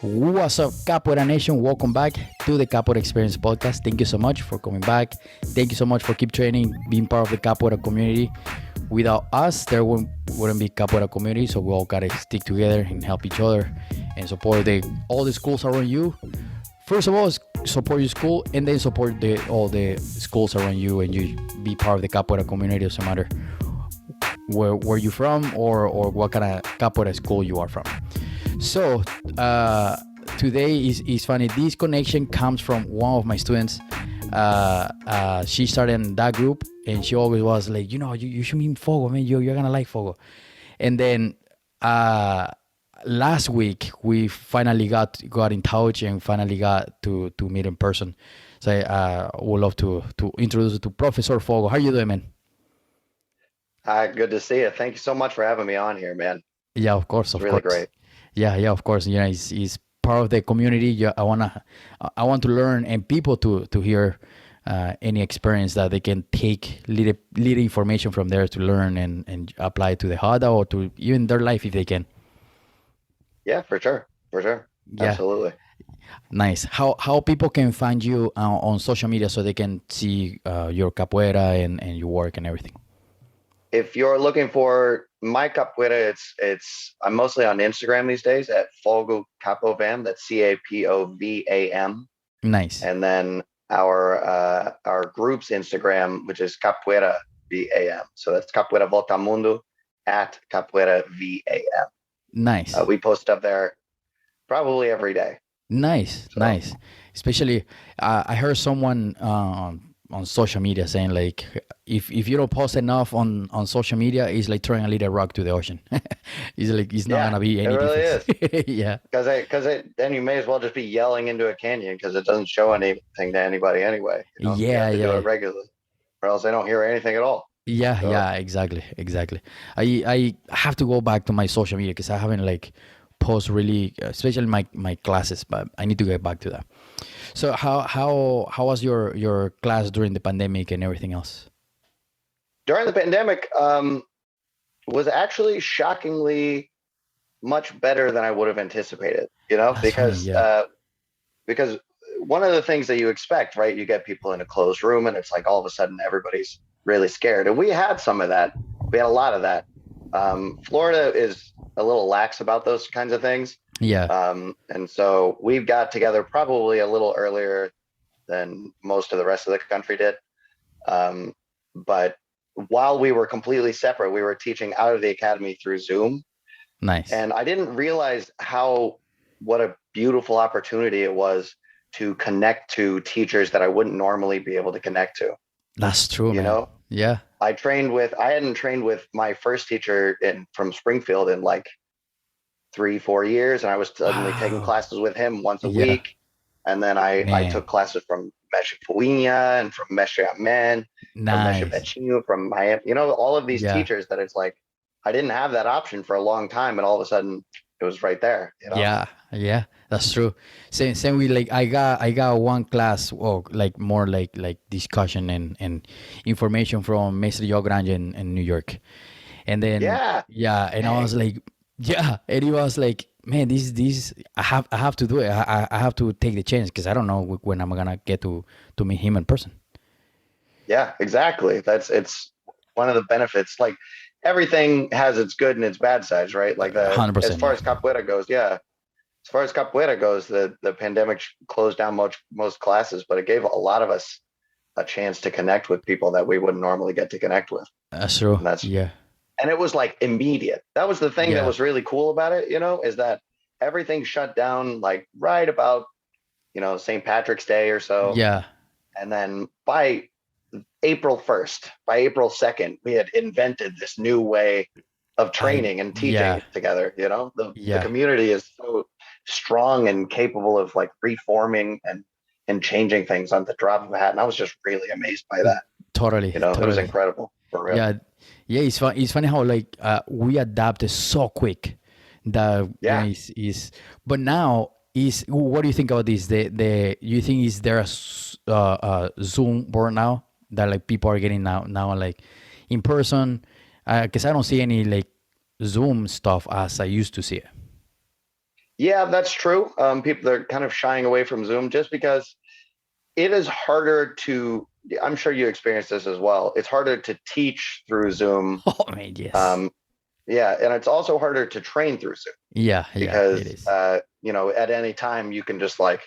What's up, Capoeira Nation? Welcome back to the Capoeira Experience podcast. Thank you so much for coming back. Thank you so much for keep training, being part of the Capoeira community. Without us, there wouldn't be Capoeira community, so we all gotta stick together and help each other and support all the schools around you. First of all, support your school, and then support all the schools around you, and you be part of the Capoeira community. Doesn't matter where you're from or what kind of Capoeira school you are from. So today is funny. This connection comes from one of my students. She started in that group, and she always was like, you should meet Fogo, man. You're gonna like Fogo. And then last week we finally got in touch and finally got to meet in person. So I would love to introduce you to Professor Fogo. How you doing, man? Hi, good to see you. Thank you so much for having me on here, man. Yeah, of course, It's of really course. great. Yeah, of course. He's part of the community. Yeah, I want to learn and people to hear any experience that they can take little information from there to learn and apply to the HADA or to even their life if they can. Yeah, for sure. For sure. Yeah, Absolutely. nice. How people can find you on social media so they can see your capoeira and your work and everything. If you're looking for my capoeira, I'm mostly on Instagram these days at Fogo Capovam. That's Capovam. Nice. And then our group's Instagram, which is Capoeira VAM. So that's Capoeira Voltamundo at Capoeira VAM. Nice. We post up there probably every day. Nice, So nice. Especially, I heard someone on social media saying like, if you don't post enough on social media, it's like throwing a little rock to the ocean. It's like it's not yeah, gonna be it any really difference. is. Yeah, Then you may as well just be yelling into a canyon because it doesn't show anything to anybody anyway. You yeah, have to do yeah, it regularly, or else they don't hear anything at all. So yeah. Exactly. I have to go back to my social media because I haven't like post really, especially my classes, but I need to get back to that. So how was your class during the pandemic and everything else? during the pandemic, was actually shockingly much better than I would have anticipated. That's funny. Yeah. Because one of the things that you expect, right? You get people in a closed room, and it's like all of a sudden everybody's really scared, and we had some of that. We had a lot of that. Florida is a little lax about those kinds of things. Yeah. And so we got together probably a little earlier than most of the rest of the country did. But while we were completely separate, we were teaching out of the academy through Zoom. Nice. And I didn't realize what a beautiful opportunity it was to connect to teachers that I wouldn't normally be able to connect to. That's true, You man. know, Yeah. I hadn't trained with my first teacher from Springfield in like 3-4 years, and I was suddenly taking Wow. classes with him once a Yeah, week. And then I man. took classes from Mestre Fuinha and from Mestre Amen, from Mestre Nice. Betinho, from Miami, all of these Yeah. teachers that it's like, I didn't have that option for a long time. And all of a sudden it was right there. Yeah. Yeah. That's true. Same we like I got one class like more like discussion and information from Mr. Grande in New York. And then Yeah. yeah, and I was Dang. like, yeah, and he was like, man, this I have to do it. I have to take the chance because I don't know when I'm gonna get to meet him in person. Yeah, exactly. It's one of the benefits. Like everything has its good and its bad sides, right? Like Hundred as percent, far yeah. as capoeira goes, yeah. As far as capoeira goes, the pandemic closed down most classes, but it gave a lot of us a chance to connect with people that we wouldn't normally get to connect with. That's true. And that's Yeah, and it was like immediate. That was the thing that yeah, was really cool about it, is that everything shut down like right about, St. Patrick's Day or so. yeah. And then by April 1st, by April 2nd, we had invented this new way of I training and yeah, teaching together. The yeah. community is so strong and capable of like reforming and changing things on the drop of a hat. And I was just really amazed by that. Totally, It was totally. incredible for real. Yeah, yeah. It's funny how like we adapted so quick that Yeah. but now is what do you think about this? The you think is there Zoom board now that like people are getting now like in person? Because I don't see any like Zoom stuff as I used to see it. Yeah, that's true. People are kind of shying away from Zoom just because it is harder to, I'm sure you experienced this as well. It's harder to teach through Zoom. Oh man, yes. Um, yeah, and it's also harder to train through Zoom Yeah, yeah, it because, is. at any time you can just like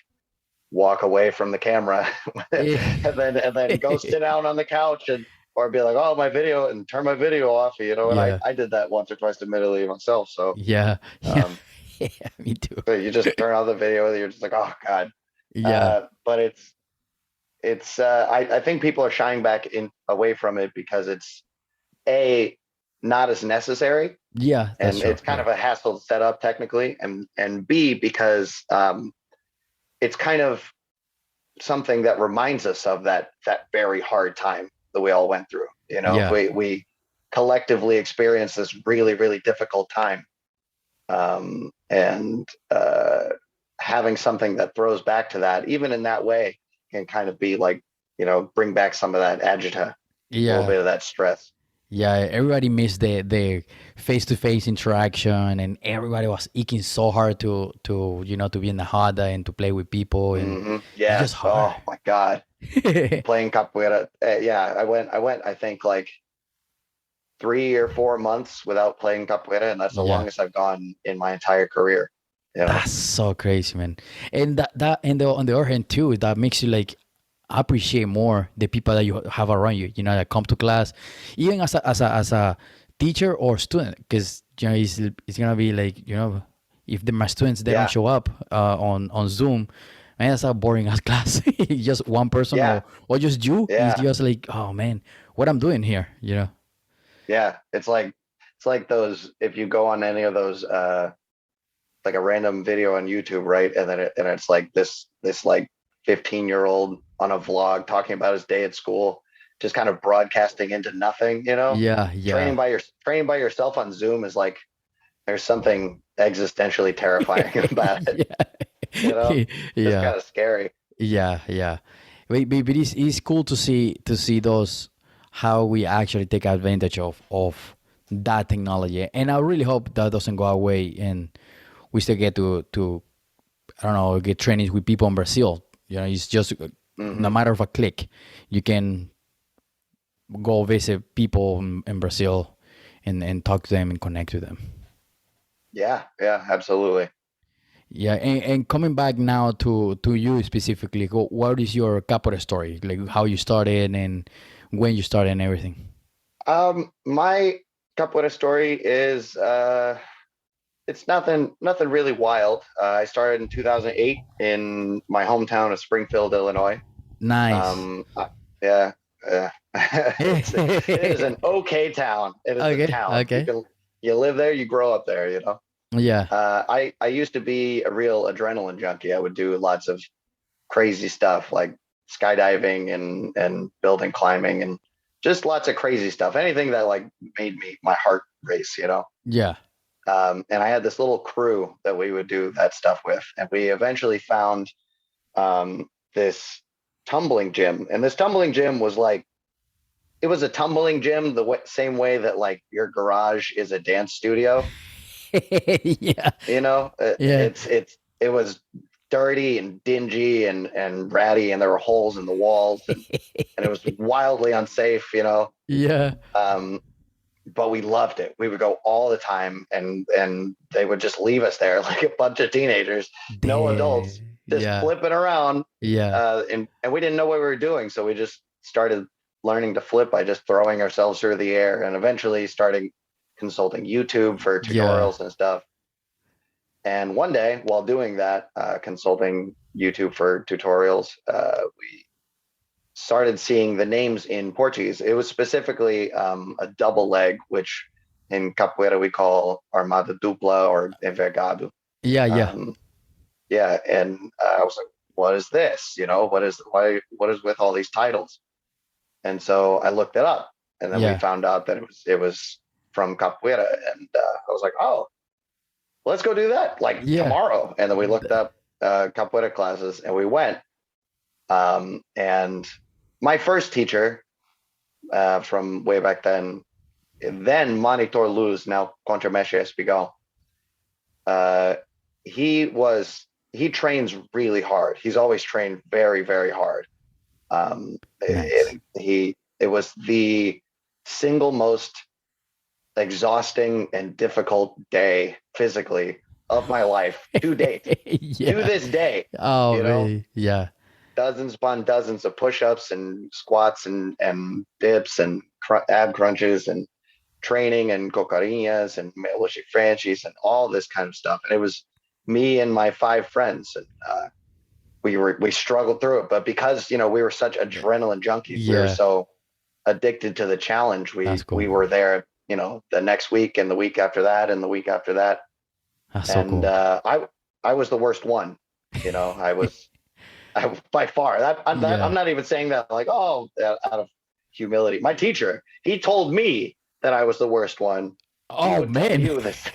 walk away from the camera and then go sit down on the couch and or be like, oh, my video, and turn my video off. And I, Yeah, I did that once or twice, admittedly, myself. So yeah, yeah, um, yeah, me too. so you just turn on the video and you're just like, oh God. Yeah, But I think people are shying back in away from it because it's a not as necessary, yeah, that's and true. it's kind Yeah, of a hassle to set up technically, and B, because it's kind of something that reminds us of that very hard time that we all went through. yeah, We collectively experienced this really, really difficult time, and having something that throws back to that, even in that way, can kind of be like, bring back some of that agita, a little yeah. bit of that stress. Yeah, everybody missed the face to face interaction, and everybody was aching so hard to be in the hada and to play with people, and it's just Yes. hard. Oh my God. Playing capoeira. Yeah, I went. I think like 3 or 4 months without playing capoeira, and that's the Yeah, longest I've gone in my entire career. You know. that's so crazy, man. And that and on the other hand too, that makes you like appreciate more the people that you have around you. You know, that come to class, even as a teacher or student, because it's gonna be like if my students they don't Yeah. show up on Zoom, man, that's a boring ass class. Just one person Yeah. or just you is Yeah. just like, oh man, what I'm doing here, you know? Yeah. It's like those, if you go on any of those like a random video on YouTube, right? And it's like this like 15-year-old on a vlog talking about his day at school, just kind of broadcasting into nothing. Yeah, Training yeah, by yourself on Zoom is like, there's something existentially terrifying about it. yeah, Just yeah. kind of scary. Yeah, yeah. But it's cool to see those how we actually take advantage of that technology. And I really hope that doesn't go away and we still get to I don't know, get trainings with people in Brazil. It's just no Hmm. matter of a click, you can go visit people in Brazil and talk to them and connect with them. Yeah, yeah, absolutely. Yeah, and coming back now to you specifically, what is your capoeira story? Like how you started and when you started and everything. My capoeira story is it's nothing really wild. I started in 2008 in my hometown of Springfield, Illinois. Nice. Yeah, yeah. It is an okay town. It is a Okay, town. okay. You live there, you grow up there. Yeah, I used to be a real adrenaline junkie. I would do lots of crazy stuff like skydiving and building climbing and just lots of crazy stuff. Anything that like made my heart race. yeah. And I had this little crew that we would do that stuff with, and we eventually found this tumbling gym. And this tumbling gym was like, it was a tumbling gym same way that like your garage is a dance studio. Yeah, yeah, It was dirty and dingy and ratty, and there were holes in the walls, and it was wildly unsafe. yeah, Um, but we loved it. We would go all the time, and they would just leave us there like a bunch of teenagers, no adults, just yeah, flipping around, yeah, and we didn't know what we were doing, so we just started learning to flip by just throwing ourselves through the air, and eventually starting consulting YouTube for yeah, tutorials and stuff. And one day, while doing that, consulting YouTube for tutorials, we started seeing the names in Portuguese. It was specifically a double leg, which in capoeira we call armada dupla or envergado. yeah, yeah, Um, yeah, and I was like, "What is this? What is with all these titles?" And so I looked it up, and then we yeah, found out that it was from capoeira, and I was like, "Oh, let's go do that like yeah, tomorrow." And then we looked up capoeira classes, and we went. And my first teacher from way back then Monitor Luz, now Contramesh Espigal, he trains really hard. He's always trained very, very hard. Nice. It was the single most exhausting and difficult day physically of my life to date, to Yeah. this day. Oh, You know, really? Yeah. dozens upon dozens of push-ups and squats and dips and ab crunches and training and cocarinhas and meia Franchies and all this kind of stuff. And it was me and my 5 friends, and we struggled through it. But because we were such adrenaline junkies, we were Yeah. so addicted to the challenge. That's We cool. were there, the next week and the week after that and the week after that. That's so And cool. I was the worst one. I by far I'm Yeah. not even saying that like, oh, out of humility. My teacher, he told me that I was the worst one. He Oh, would tell man. you this.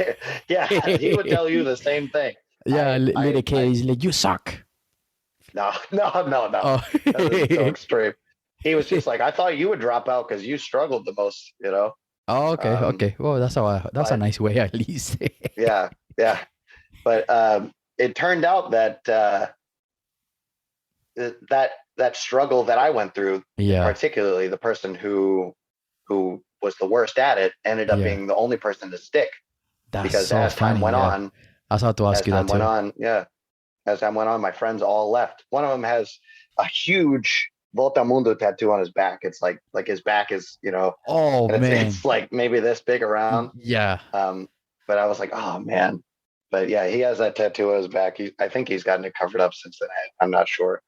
Yeah, he would tell you the same thing. Yeah, little kid I is like, you suck. no, no. Oh. That was so extreme. He was just like, I thought you would drop out because you struggled the most. Oh, okay, Um, okay. Well, that's a but nice way at least. yeah, yeah. But it turned out that that struggle that I went through, Yeah, particularly the person who was the worst at it, ended up yeah. being the only person to stick. That's Because so as time funny. went Yeah, on, I was about to ask as you that time went too. on, yeah, as time went on, my friends all left. One of them has a huge Volta Mundo tattoo on his back. It's like his back is, Oh, and man. it's like maybe this big around. Yeah. But I was like, oh man. But yeah, he has that tattoo on his back. I think he's gotten it covered up since then. I'm not sure.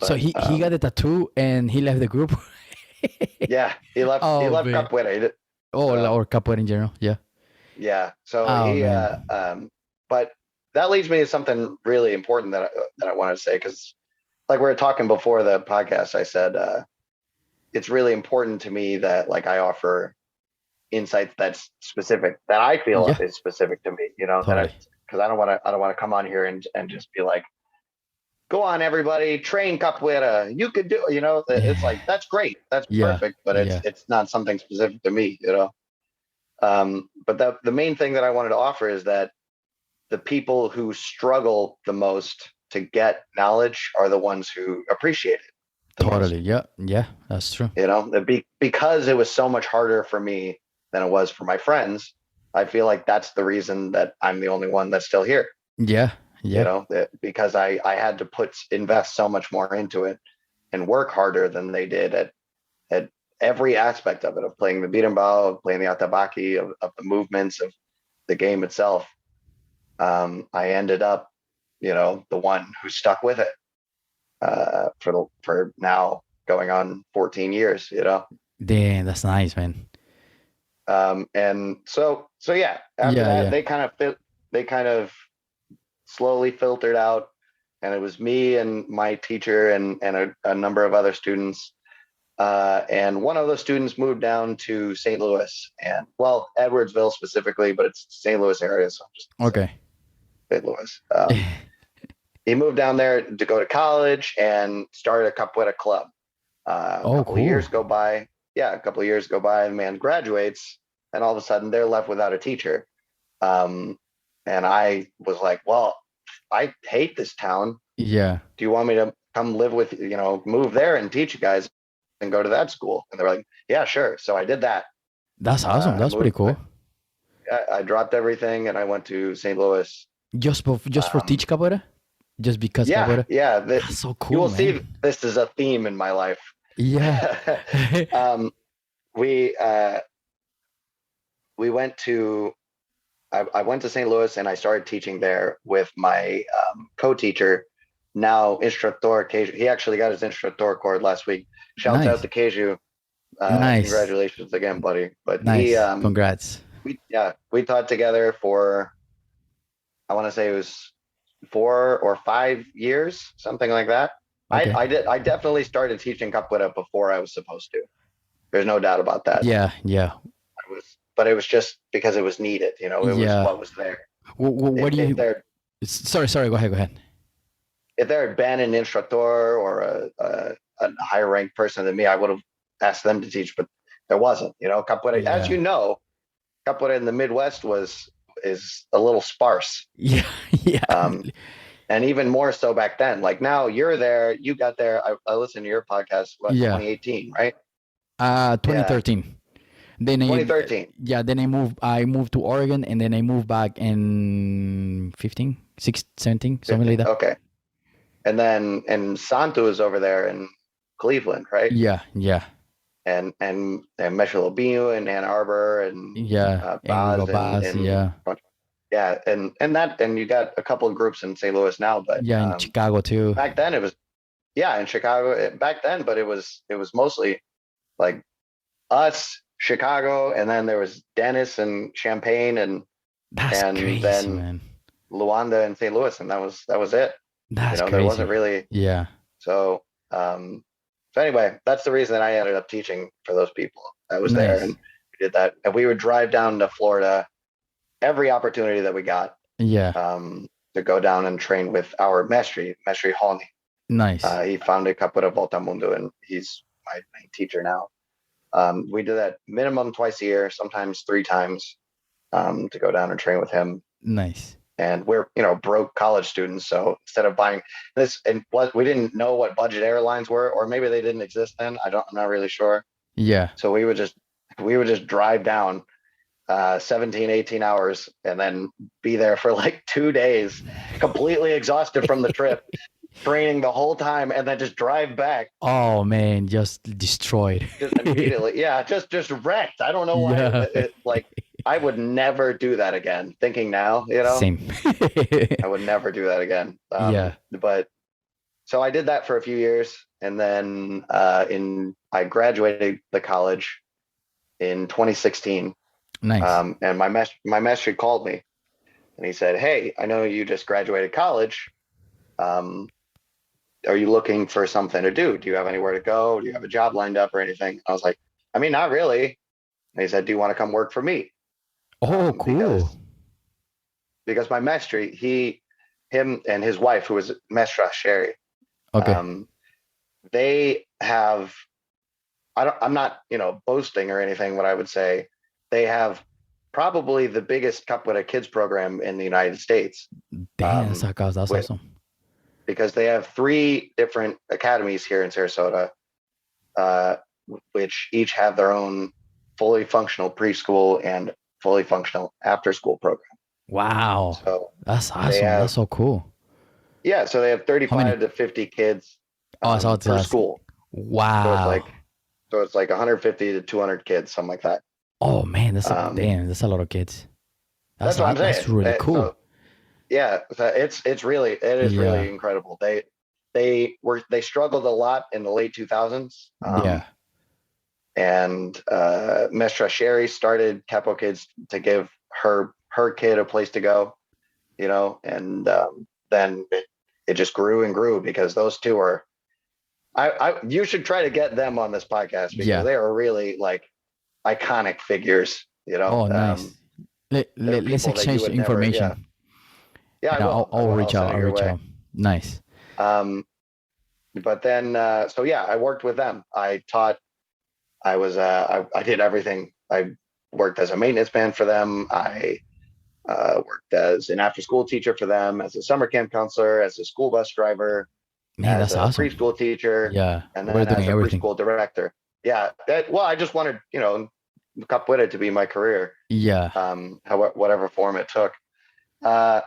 So But he got a tattoo and he left the group. yeah, he Oh, left man. Capoeira. Oh, Um, or capoeira in general. Yeah. yeah. So Oh, man. but that leads me to something really important that I wanted to say, because like we were talking before the podcast, I said it's really important to me that like I offer insights that's specific, that I feel Yeah. is specific to me, Totally. because I don't want to come on here and just be like, go on everybody, train capoeira, you could do, it's like, Yeah. that's great, that's Yeah. perfect, but Yeah. it's not something specific to me. But the main thing that I wanted to offer is that the people who struggle the most to get knowledge are the ones who appreciate it the most. Totally. Yeah. Yeah. That's true. Because it was so much harder for me than it was for my friends. I feel like that's the reason that I'm the only one that's still here. Yeah. Yeah. Because I had to invest so much more into it and work harder than they did at every aspect of it, of playing the beat and bow, of playing the atabaki, of the movements of the game itself. I ended up, the one who stuck with it for now going on 14 years. Damn, that's nice, man. And so yeah, after Yeah. that, Yeah. they kind of slowly filtered out, and it was me and my teacher and a number of other students. And one of those students moved down to St. Louis, and well, Edwardsville specifically, but it's St. Louis area, so I'm just Okay. St. Louis. He moved down there to go to college and started a capoeira club. A Oh, couple of cool. years go by. Yeah, a couple of years go by, and the man graduates, and all of a sudden they're left without a teacher. And I was like, well, I hate this town. Yeah. Do you want me to come live with, move there and teach you guys and go to that school? And they're like, yeah, sure. So I did that. That's awesome. I That's pretty moved, cool. I dropped everything and I went to St. Louis. Just for teach capoeira? Just because Yeah, capoeira? yeah. That's so You cool, will see man. this is a theme in my life. Yeah. um, we we went to I went to St. Louis and I started teaching there with my co-teacher, now instructor Keju. He actually got his instructor cord last week. Shouts out Nice. to Keju. Nice. Congratulations again, buddy. But Nice. Congrats. we taught together for, I want to say it was 4 or 5 years, something like that. Okay. I definitely started teaching capoeira before I was supposed to. There's no doubt about that. Yeah. Yeah. But it was just because it was needed. It was Yeah. what was there. What do If you? there Sorry. Go ahead. Go ahead. if there had been an instructor or a higher ranked person than me, I would have asked them to teach, but there wasn't. Capoeira, as Yeah. you know, capoeira in the Midwest was is a little sparse. Yeah. Yeah. And even more so back then. Like now you're there, you got there. I listened to your podcast, what, Yeah. 2018, right? 2013. Then 2013. then I moved to Oregon, and then I moved back in 15, 16, 17, something like that. Okay. And Santo is over there in Cleveland, right? Yeah. Yeah. And Mestre Lobinho in Ann Arbor and Yeah. Baz Yeah. yeah, and you got a couple of groups in St. Louis now, but Yeah, in Chicago too. back then it was in Chicago back then, but it was mostly like us, Chicago, and then there was Dennis and Champaign and That's crazy, then man. Luanda and St. Louis, and that was it. That's crazy. There wasn't really so so anyway, that's the reason that I ended up teaching for those people. I was there and we did that. And we would drive down to Florida every opportunity that we got. To go down and train with our Mestre Holney. Nice. He founded Capoeira Voltamundo, and he's my main teacher now. We do that minimum twice a year, sometimes 3 times, to go down and train with him. Nice. And we're, broke college students. So instead of buying this, and we didn't know what budget airlines were, or maybe they didn't exist then. I'm not really sure. Yeah. So we would just drive down 17, 18 hours and then be there for like 2 days, completely exhausted from the trip, training the whole time, and then just drive back. Oh man, just destroyed. Just immediately. Yeah. Just wrecked. I don't know why. Yeah. I would never do that again. Thinking now, Same. I would never do that again. But so I did that for a few years, and then I graduated the college in 2016. Nice. And my mestre called me, and he said, "Hey, I know you just graduated college. Are you looking for something to do? Do you have anywhere to go? Do you have a job lined up or anything?" I was like, "I mean, not really." And he said, "Do you want to come work for me?" Oh, cool. Because my mestre, him and his wife, who was Mestre Sherry, they have, I'm not, boasting or anything, what I would say, they have probably the biggest Capoeira kids program in the United States. Damn, that's awesome. Because they have 3 different academies here in Sarasota, which each have their own fully functional preschool and fully functional after school program. Wow. So that's awesome. That's so cool. Yeah. So they have 35 to 50 kids per school. Wow. So it's like 150 to 200 kids, something like that. Oh man, that's a lot of kids. That's what I'm saying. That's really cool. So, yeah, it is really incredible. They struggled a lot in the late 2000s. And Mestre Sherry started Capo Kids to give her kid a place to go, and then it just grew and grew, because those 2 are, you should try to get them on this podcast, because they are really like iconic figures, Oh, nice. Let's exchange information. I'll reach out. Nice. But then, so yeah, I worked with them. I taught. I did everything. I worked as a maintenance man for them. I worked as an after-school teacher for them, as a summer camp counselor, as a school bus driver, man, as that's a awesome. preschool teacher, and then as a preschool director. Yeah, I just wanted, Capoeira to be my career. Whatever form it took. I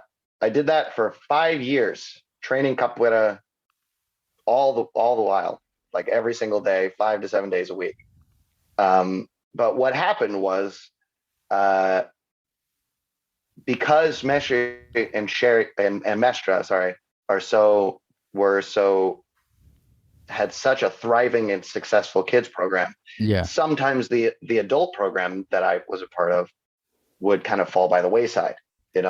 did that for 5 years, training Capoeira all the while, like every single day, 5 to 7 days a week. But what happened was, because Mestre and Sherry and Mestre, had such a thriving and successful kids program. Sometimes the adult program that I was a part of would kind of fall by the wayside, it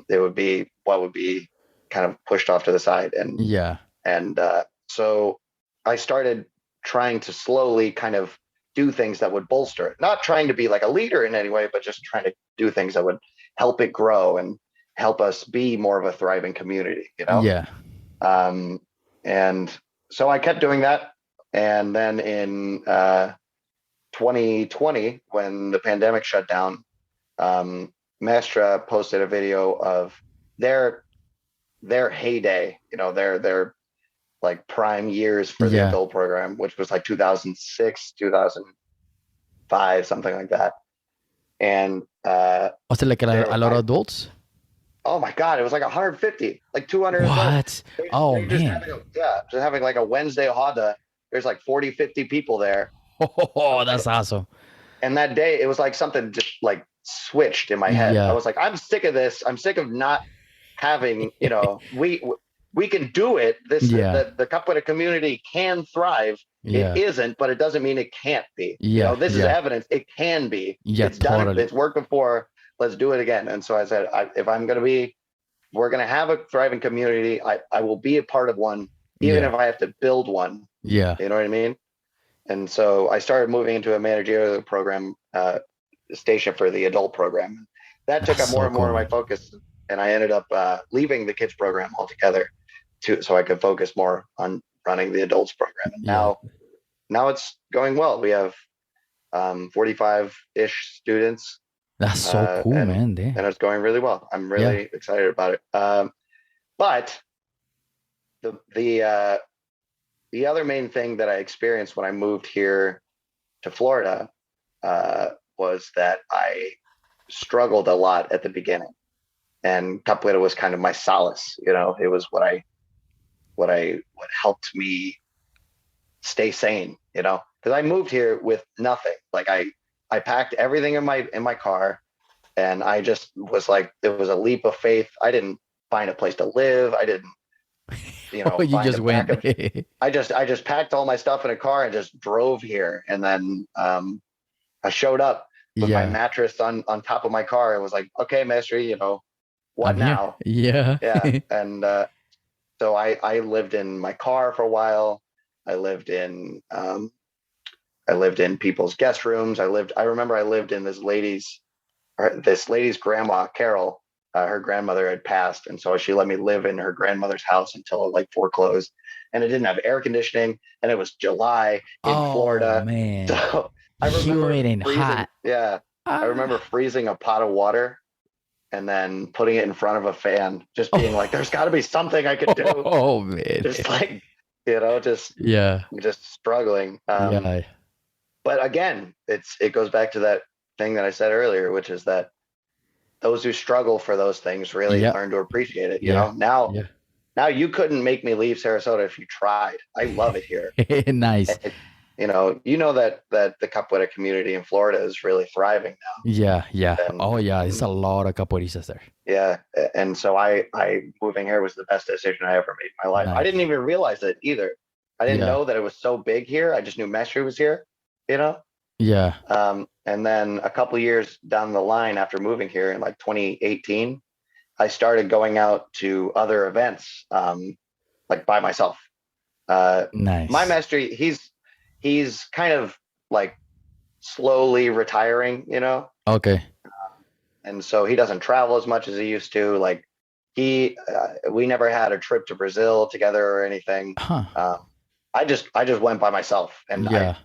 would be what would be kind of pushed off to the side. And so I started trying to slowly kind of do things that would bolster it, not trying to be like a leader in any way, but just trying to do things that would help it grow and help us be more of a thriving community, and so I kept doing that. And then in 2020, when the pandemic shut down, Mestra posted a video of their heyday, their like prime years for the Yeah. adult program, which was like 2006, 2005, something like that. And Was it like they a were lot of like, adults? oh my God, it was like 150, like 200 adults. What? Oh They just man. having just having like a Wednesday Hada. There's like 40, 50 people there. Oh, that's awesome. And that day it was like something just like switched in my head. I Yeah. was like, I'm sick of this. I'm sick of not having, we can do it. Yeah. The capoeira community can thrive. It Yeah. isn't, but it doesn't mean it can't be. Yeah. This is Yeah. evidence it can be. Yeah. It's done it. Totally. It's worked before. Let's do it again. And so I said, if we're going to have a thriving community, I will be a part of one, even Yeah. if I have to build one. Yeah. You know what I mean? And so I started moving into a managerial program station for the adult program. That took That's up more so and more cool, of my man. focus, and I ended up leaving the kids program altogether so I could focus more on running the adults program. And Yeah. now it's going well. We have 45-ish students, That's so cool, and man. Damn. it's going really well. I'm Yeah. really excited about it. But the other main thing that I experienced when I moved here to Florida was that I struggled a lot at the beginning, and capoeira was kind of my solace. It was what helped me stay sane. Because I moved here with nothing. Like I packed everything in my car, and I just was like, it was a leap of faith. I didn't find a place to live. I didn't, Oh, you find just a went. backup. I just packed all my stuff in a car and just drove here. And then I showed up with my Yeah. mattress on top of my car. It was like, okay, Mastery, what I'm here. now? Yeah. Yeah. And so I lived in my car for a while. I lived in people's guest rooms. I remember I lived in this lady's grandma, Carol. Her grandmother had passed, and so she let me live in her grandmother's house until it like foreclosed. And it didn't have air conditioning, and it was July in Oh Florida. man. So I remember Humid and freezing. hot. Yeah, I remember Ah. freezing a pot of water and then putting it in front of a fan, just being like, "There's got to be something I could do." Oh man. Just like, Yeah. just struggling. Yeah. But again, it goes back to that thing that I said earlier, which is that those who struggle for those things really Yeah. learn to appreciate it. Yeah. Now, Yeah. now you couldn't make me leave Sarasota if you tried. I love it here. Nice. And, that the capoeira community in Florida is really thriving Yeah. Yeah. now. And Oh yeah. There's a lot of capoeiristas there. yeah, and so I moving here was the best decision I ever made in my life. I Nice. didn't even realize it either. I didn't Yeah. know that it was so big here. I just knew Mestre was here, you know. Yeah. And then a couple of years down the line after moving here in like 2018, I started going out to other events, like by myself. My Nice. master, he's kind of like slowly retiring, Okay. and so he doesn't travel as much as he used to. Like we never had a trip to Brazil together or anything. Huh. I just went by myself, and Yeah.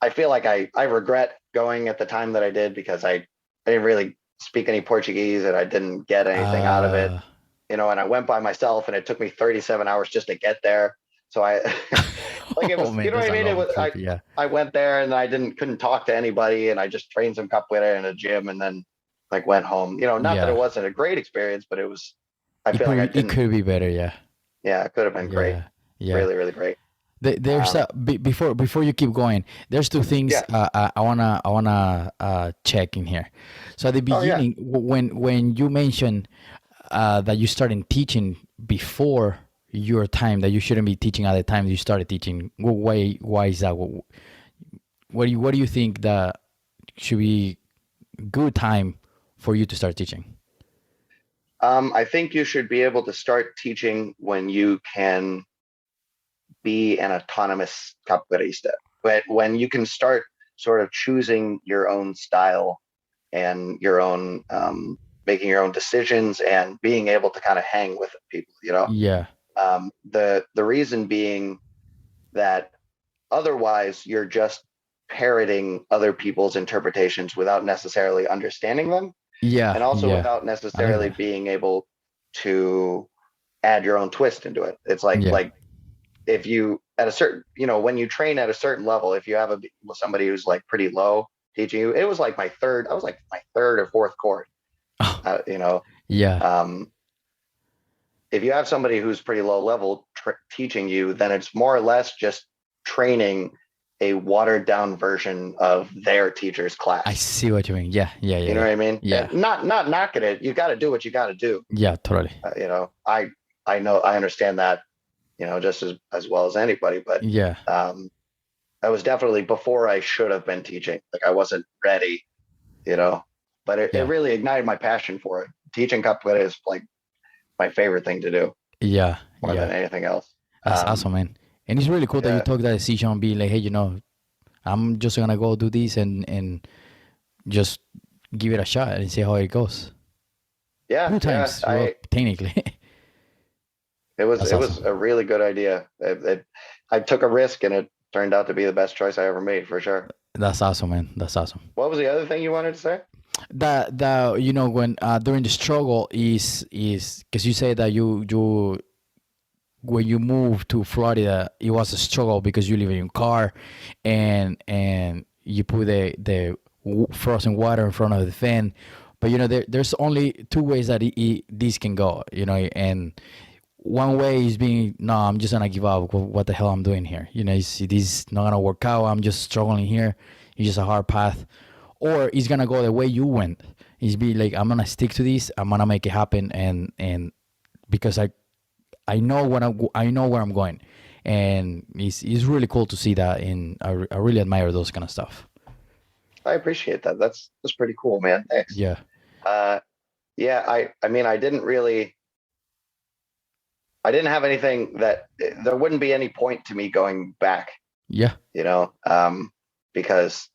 I feel like I regret going at the time that I did, because I didn't really speak any Portuguese and I didn't get anything out of it, and I went by myself, and it took me 37 hours just to get there. So I like it Oh was, man, what that's I a mean? long trip. Yeah. I went there and I couldn't talk to anybody, and I just trained some capoeira in a gym, and then like went home. Not that it Yeah. wasn't a great experience, but I feel like I It didn't. could be better. Yeah. Yeah, it could have been great. Yeah. Yeah. Really, really great. There's before you keep going. There's two things Yeah. I wanna check in here. So at the Oh yeah. beginning, when you mentioned that you started teaching before your time, that you shouldn't be teaching at the time you started teaching. Why is that? What do you think that should be good time for you to start teaching? I think you should be able to start teaching when you can be an autonomous capoeirista, but when you can start sort of choosing your own style and your own making your own decisions and being able to kind of hang with people. Yeah. The reason being that otherwise you're just parroting other people's interpretations without necessarily understanding them. Yeah, and also yeah. without I like necessarily that. being able to add your own twist into it. It's Yeah. like if you at a certain, when you train at a certain level, if you have somebody who's like pretty low teaching you, it was like I was like my third or fourth course, Oh, uh, you know, yeah. um, if you have somebody who's pretty low level teaching you, then it's more or less just training a watered down version of their teacher's I class. see what you mean. Yeah, yeah, yeah, You know what yeah. I mean? Yeah. And not knocking it. You got to do what you got to do. Yeah, totally. I know, I understand that, just as well as anybody, but Yeah. um, I was definitely before I should have been teaching. Like I wasn't ready, but it Yeah. really ignited my passion for it. Teaching capoeira is like my favorite thing to do Yeah. more than Yeah. anything else. That's awesome, man. And it's really cool that you Yeah, took that decision and be like, hey, I'm just gonna go do this and just give it a shot and see how it goes. yeah, Two yeah. times, well, technically. That's It was awesome. a really good idea. I took a risk and it turned out to be the best choice I ever made for sure. That's awesome, man. That's awesome. What was the other thing you wanted to say? That when during the struggle is because you say that you when you moved to Florida, it was a struggle because you live in your car, and you put the frozen water in front of the fan. But there's only two ways that this can go. And one way is being, no, I'm just gonna give up. What the hell I'm doing here? This is not gonna work out. I'm just struggling here. It's just a hard path. Or it's gonna go the way you went. It's be like, I'm gonna stick to this. I'm gonna make it happen, and because I know I know where I'm going, and it's really cool to see that. And I really admire those kind of stuff. I appreciate that. That's pretty cool, man. Thanks. Yeah, Uh, yeah, I mean, I didn't have anything that there wouldn't be any point to me going back, yeah, you know, because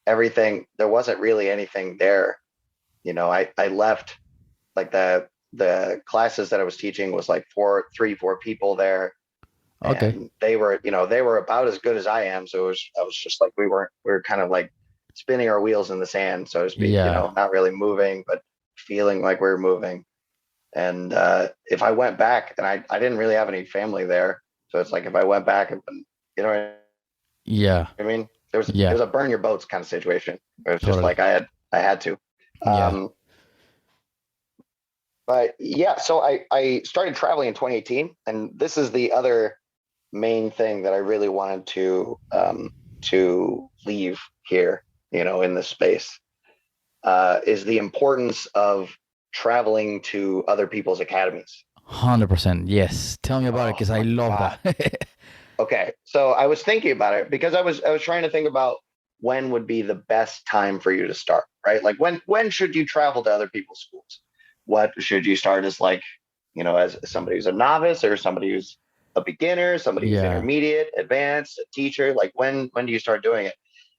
there wasn't really anything there. I left like the classes that I was teaching was like four people there, okay, and they were about as good as I am. So I was just like, we were kind of like spinning our wheels in the sand, so to speak, yeah, not really moving, but feeling like we were moving. And if I went back, and I didn't really have any family there, so it's like if I went back and what yeah, I mean, it yeah, was a burn your boats kind of situation. It was just totally, like I had to. yeah, Um, but yeah, so I started traveling in 2018, and this is the other main thing that I really wanted to leave here, in this space, is the importance of traveling to other people's academies. 100%. Yes, tell me about it Oh because I my love God. that. Okay. So I was thinking about it because I was trying to think about when would be the best time for you to start, right? Like when should you travel to other people's schools? What should you start as, like, as somebody who's a novice, or somebody who's a beginner, somebody who's Yeah, intermediate, advanced, a teacher? Like when do you start doing it?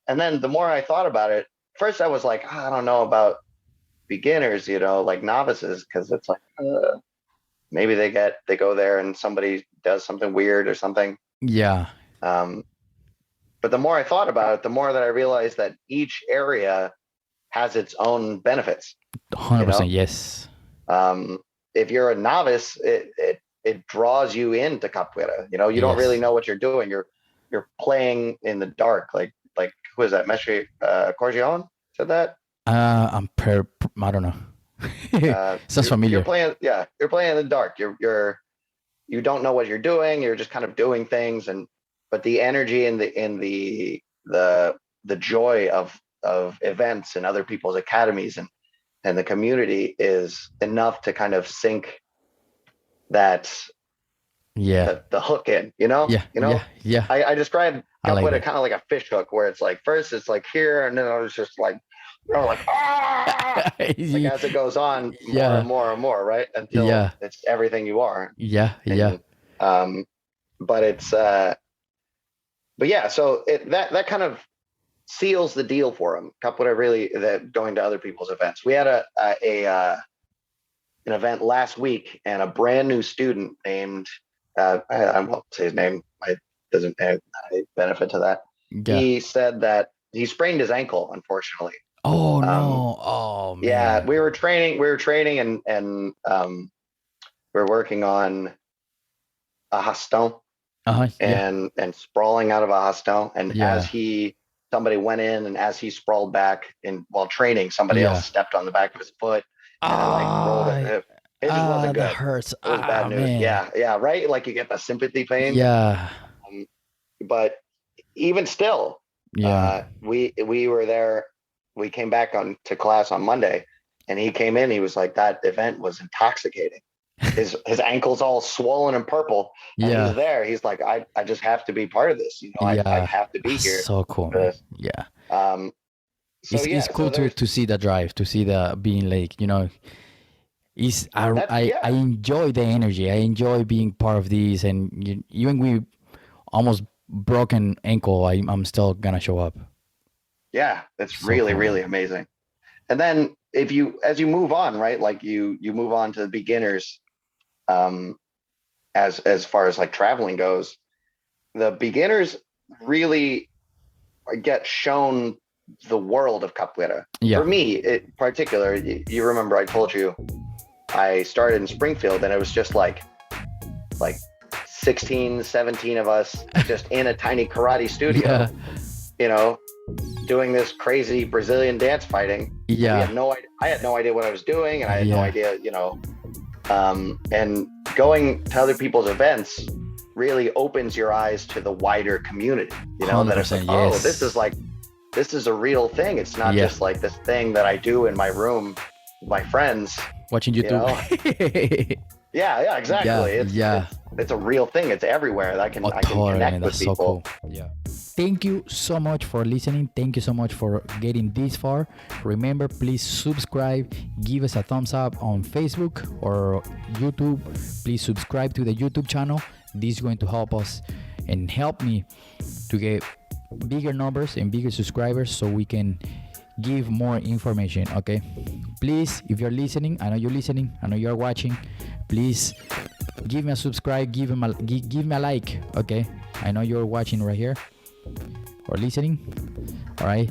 And then the more I thought about it, first I was like, "Oh, I don't know about beginners, like novices, because it's like maybe they go there and somebody does something weird or something." yeah, Um, but the more I thought about it, the more that I realized that each area has its own benefits. You 100%. know, Yes, um, if you're a novice, it draws you into capoeira. You don't really yes. know what you're doing. You're playing in the dark. Like who is that? Mestre Corgion said that. I don't know. Sounds You're familiar. playing. Yeah, you're playing in the dark. You don't know what you're doing. You're just kind of doing things, but the energy and the joy of events and other people's academies and the community is enough to kind of sink that Yeah, the hook in. yeah, yeah, yeah. I describe I like capoeira that. kind of like a fish hook, where it's like first it's like here, and then I was just like, like like as it goes on, more Yeah, and more and more, right, until yeah, it's everything you are. yeah, yeah. And but it's but yeah, so that kind of seals the deal for him. Capoeira really, that going to other people's events. We had an event last week, and a brand new student named I won't say his name. I doesn't add any benefit to that. Yeah. He said that he sprained his ankle, unfortunately, Oh Um, no. Oh yeah, man. we were training and we're working on a haston Uh-huh. Yeah. and sprawling out of a haston. And Yeah. somebody went in, and as he sprawled back in while training, somebody else Yeah. stepped on the back of his foot, and it like rolled it. Ah, It just wasn't that good. hurts. It was bad news. Man. Yeah, yeah, right. Like you get the sympathy pain. Yeah. Um, but even still, Yeah. we were there. We came back on to class on Monday, and he came in. He was like, "That event was intoxicating." His ankle's all swollen and purple, and he's Yeah. there. He's like, I just have to be part of this. I Yeah. have to be here So cool, for man. this. Yeah. Um, so It's yeah, cool so to there's to see the drive, to see the being like, is that. I Yeah, enjoy the energy. I enjoy being part of this, and even with almost broken ankle, I'm still gonna show up. yeah, it's So really cool, man. really amazing. And then if you as you move on, right, like you move on to the beginners, um, as far as like traveling goes, the beginners really get shown the world of capoeira. Yeah. For me, in particular, you remember I told you I started in Springfield, and it was just like 16, 17 of us just in a tiny karate Yeah. studio, you know, doing this crazy Brazilian dance fighting. And we Yeah. had no idea. I had no idea what I was doing, and I had no Yeah. idea, and going to other people's events really opens your eyes to the wider community, that it's like, 100%. oh, Yes. this is a real thing. It's not Yeah. just like this thing that I do in my room with my friends, Watching you YouTube. know. Yeah, Yeah. exactly. Yeah. It's a real thing. It's everywhere. Oh, I can totally, man. connect with That's so people. cool. Yeah. Thank you so much for listening. Thank you so much for getting this far. Remember, please subscribe. Give us a thumbs up on Facebook or YouTube. Please subscribe to the YouTube channel. This is going to help us and help me to get bigger numbers and bigger subscribers so we can give more information. Okay, please, if you're listening, I know you're listening, I know you're watching, please give me a subscribe, give me a like. Okay, I know you're watching right here or listening. All right,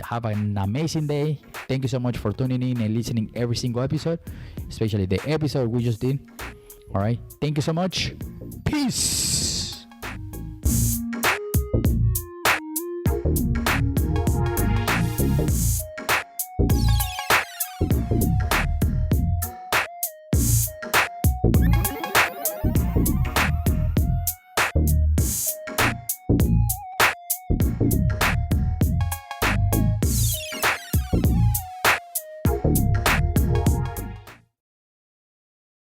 have an amazing day. Thank you so much for tuning in and listening every single episode, especially the episode we just did. All right, thank you so much. Peace.